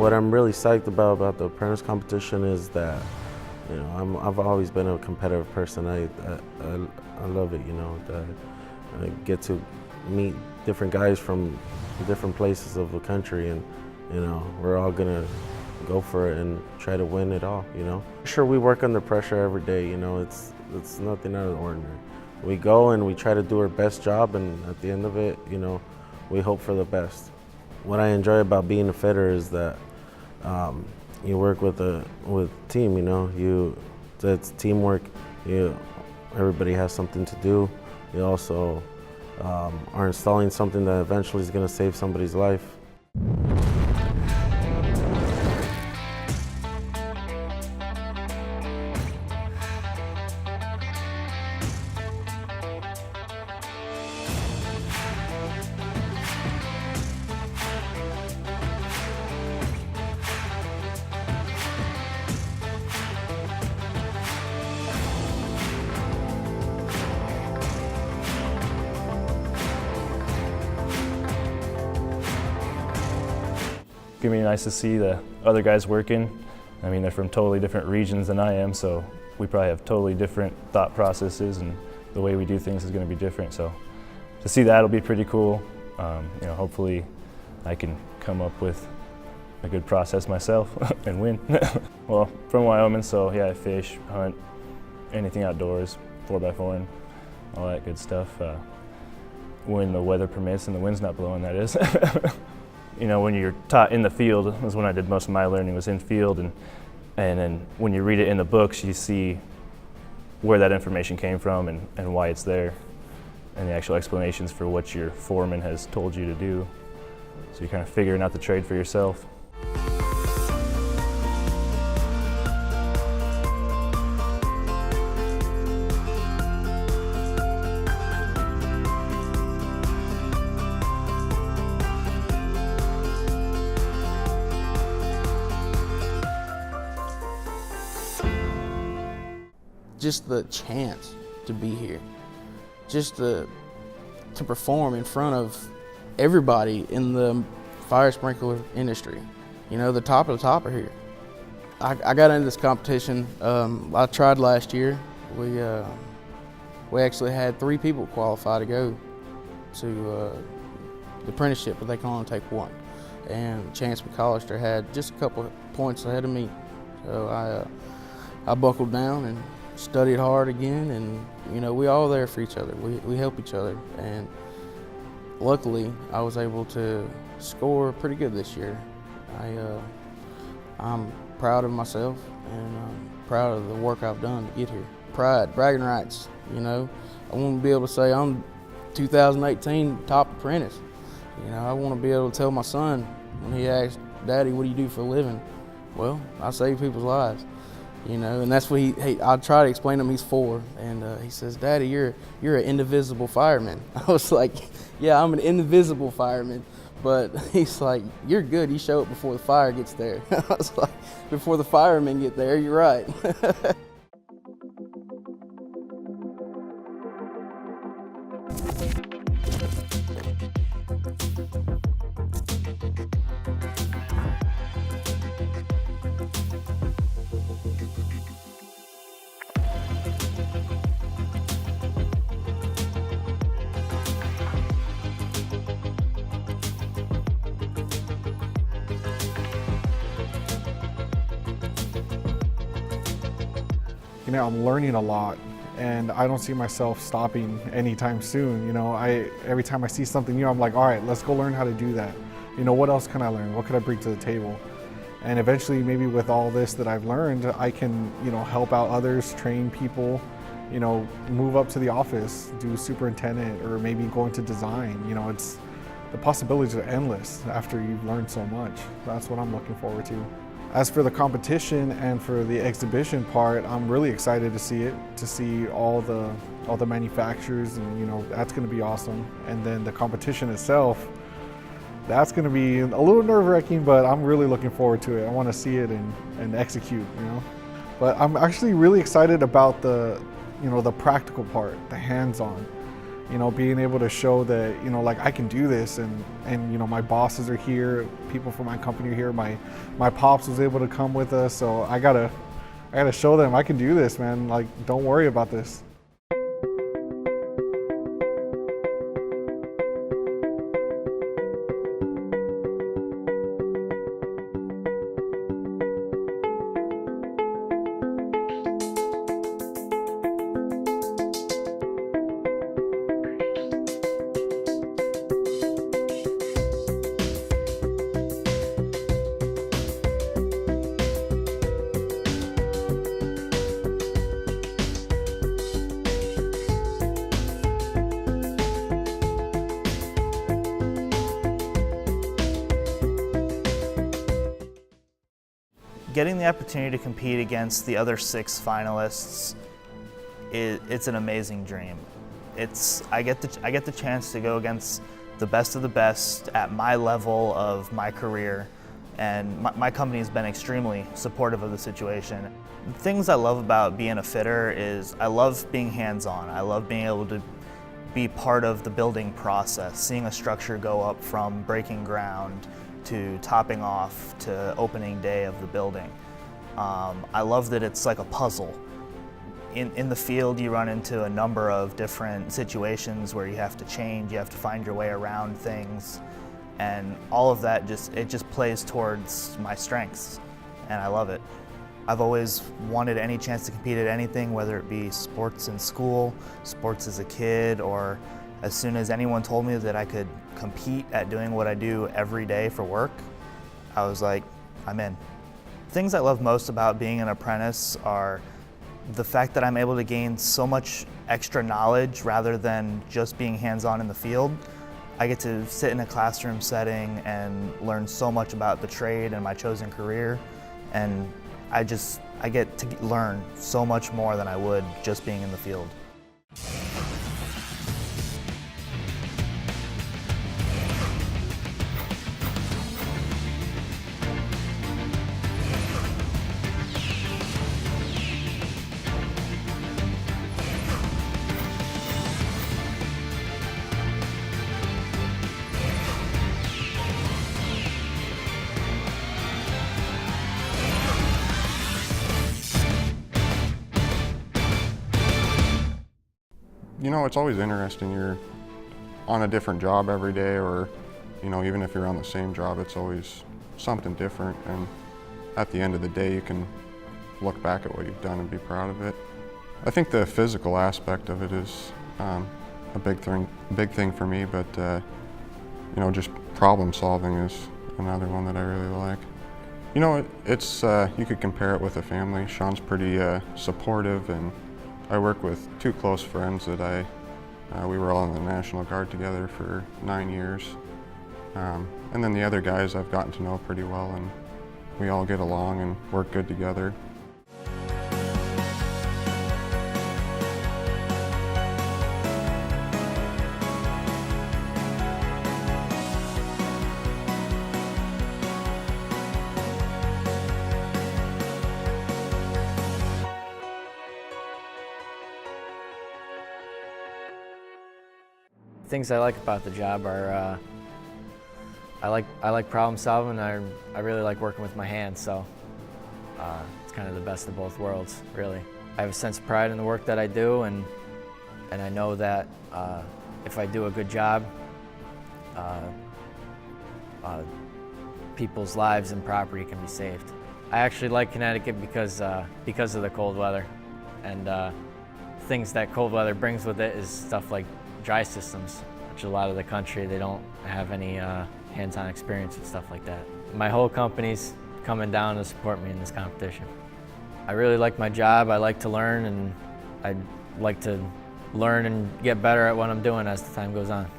What I'm really psyched about the apprentice competition is that, you know, I've always been a competitive person. I love it, you know, that I get to meet different guys from different places of the country, and, you know, we're all gonna go for it and try to win it all, you know. Sure, we work under pressure every day, you know, it's nothing out of the ordinary. We go and we try to do our best job, and at the end of it, you know, we hope for the best. What I enjoy about being a fitter is that you work with a team, you know. It's teamwork. Everybody has something to do. You also are installing something that eventually is going to save somebody's life. It's gonna be nice to see the other guys working. I mean, they're from totally different regions than I am, so we probably have totally different thought processes, and the way we do things is gonna be different. So to see that will be pretty cool. You know, hopefully I can come up with a good process myself and win. Well, from Wyoming, so yeah, I fish, hunt, anything outdoors, 4x4 and all that good stuff. When the weather permits and the wind's not blowing, that is. You know, when you're taught in the field, was when I did most of my learning, was in field, and then when you read it in the books, you see where that information came from and why it's there, and the actual explanations for what your foreman has told you to do. So you're kind of figuring out the trade for yourself. Just the chance to be here, just to perform in front of everybody in the fire sprinkler industry. You know, the top of the top are here. I got into this competition, I tried last year. We actually had 3 people qualify to go to the apprenticeship, but they can only take 1. And Chance McCollister had just a couple points ahead of me. So I buckled down and studied hard again, and you know, we all there for each other. We help each other, and luckily I was able to score pretty good this year. I'm proud of myself, and I'm proud of the work I've done to get here. Pride, bragging rights, you know. I want to be able to say I'm 2018 top apprentice. You know, I want to be able to tell my son when he asks, "Daddy, what do you do for a living?" Well, I save people's lives. You know, and that's what I try to explain to him. He's 4, and he says, "Daddy, you're an indivisible fireman." I was like, "Yeah, I'm an indivisible fireman," but he's like, "You're good. You show it before the fire gets there." I was like, "Before the firemen get there, you're right." You know, I'm learning a lot, and I don't see myself stopping anytime soon. You know, every time I see something new, I'm like, all right, let's go learn how to do that. You know, what else can I learn? What could I bring to the table? And eventually, maybe with all this that I've learned, I can, you know, help out others, train people, you know, move up to the office, do superintendent, or maybe go into design. You know, the possibilities are endless after you've learned so much. That's what I'm looking forward to. As for the competition and for the exhibition part, I'm really excited to see it, to see all the manufacturers, and you know, that's going to be awesome. And then the competition itself, that's going to be a little nerve-wracking, but I'm really looking forward to it. I want to see it and execute, you know. But I'm actually really excited about the, you know, the practical part, the hands-on. you know, being able to show that, you know, like I can do this, and you know, my bosses are here, people from my company are here, my pops was able to come with us, so I gotta show them I can do this, man. Like, don't worry about this. Getting the opportunity to compete against the other 6 finalists, it's an amazing dream. I get the chance to go against the best of the best at my level of my career, and my company has been extremely supportive of the situation. The things I love about being a fitter is I love being hands-on. I love being able to be part of the building process, seeing a structure go up from breaking ground to topping off to opening day of the building. I love that it's like a puzzle. In the field, you run into a number of different situations where you have to change, you have to find your way around things, and all of that just plays towards my strengths, and I love it. I've always wanted any chance to compete at anything, whether it be sports in school, sports as a kid, or as soon as anyone told me that I could compete at doing what I do every day for work, I was like, I'm in. Things I love most about being an apprentice are the fact that I'm able to gain so much extra knowledge rather than just being hands-on in the field. I get to sit in a classroom setting and learn so much about the trade and my chosen career, and I get to learn so much more than I would just being in the field. You know, it's always interesting. You're on a different job every day, or, you know, even if you're on the same job, it's always something different. And at the end of the day, you can look back at what you've done and be proud of it. I think the physical aspect of it is a big thing for me, but, you know, just problem solving is another one that I really like. You know, it's you could compare it with a family. Sean's pretty supportive, and I work with 2 close friends that we were all in the National Guard together for 9 years. And then the other guys I've gotten to know pretty well, and we all get along and work good together. Things I like about the job are I like problem solving. I really like working with my hands, so it's kind of the best of both worlds, really. I have a sense of pride in the work that I do, and I know that if I do a good job, people's lives and property can be saved. I actually like Connecticut because of the cold weather, and things that cold weather brings with it is stuff like dry systems, which a lot of the country, they don't have any hands-on experience with stuff like that. My whole company's coming down to support me in this competition. I really like my job. I like to learn, and I like to learn and get better at what I'm doing as the time goes on.